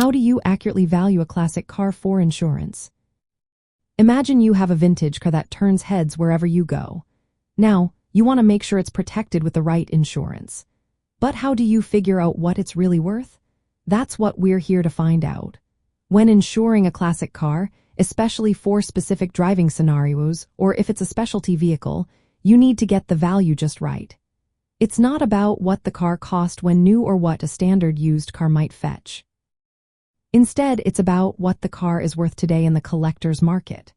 How do you accurately value a classic car for insurance? Imagine you have a vintage car that turns heads wherever you go. Now, you want to make sure it's protected with the right insurance. But how do you figure out what it's really worth? That's what we're here to find out. When insuring a classic car, especially for specific driving scenarios or if it's a specialty vehicle, you need to get the value just right. It's not about what the car cost when new or what a standard used car might fetch. Instead, it's about what the car is worth today in the collector's market.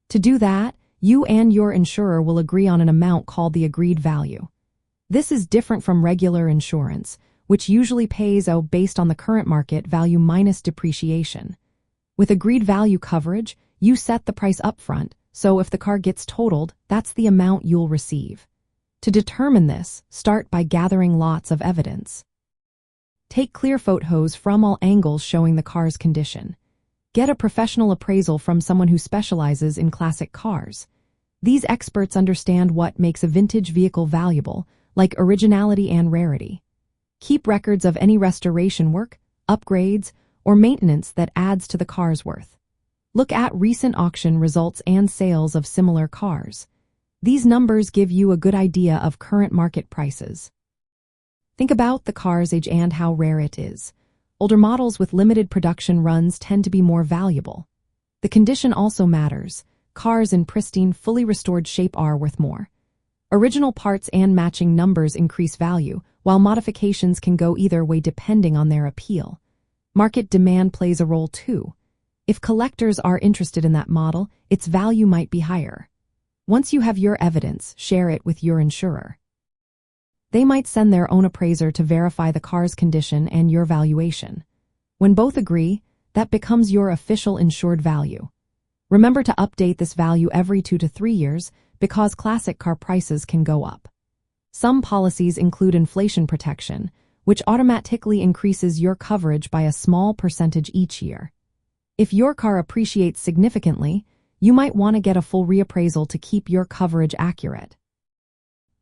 To do that, you and your insurer will agree on an amount called the agreed value. This is different from regular insurance, which usually pays out based on the current market value minus depreciation. With agreed value coverage, you set the price upfront, so if the car gets totaled, that's the amount you'll receive. To determine this, start by gathering lots of evidence. Take clear photos from all angles showing the car's condition. Get a professional appraisal from someone who specializes in classic cars. These experts understand what makes a vintage vehicle valuable, like originality and rarity. Keep records of any restoration work, upgrades, or maintenance that adds to the car's worth. Look at recent auction results and sales of similar cars. These numbers give you a good idea of current market prices. Think about the car's age and how rare it is. Older models with limited production runs tend to be more valuable. The condition also matters. Cars in pristine, fully restored shape are worth more. Original parts and matching numbers increase value, while modifications can go either way depending on their appeal. Market demand plays a role too. If collectors are interested in that model, its value might be higher. Once you have your evidence, share it with your insurer. They might send their own appraiser to verify the car's condition and your valuation. When both agree, that becomes your official insured value. Remember to update this value every 2 to 3 years because classic car prices can go up. Some policies include inflation protection, which automatically increases your coverage by a small percentage each year. If your car appreciates significantly, you might want to get a full reappraisal to keep your coverage accurate.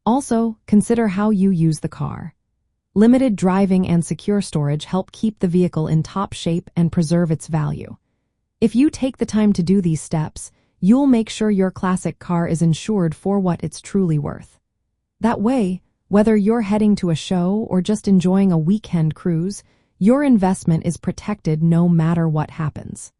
Also, consider how you use the car. Limited driving and secure storage help keep the vehicle in top shape and preserve its value. If you take the time to do these steps, you'll make sure your classic car is insured for what it's truly worth. That way, whether you're heading to a show or just enjoying a weekend cruise, your investment is protected no matter what happens.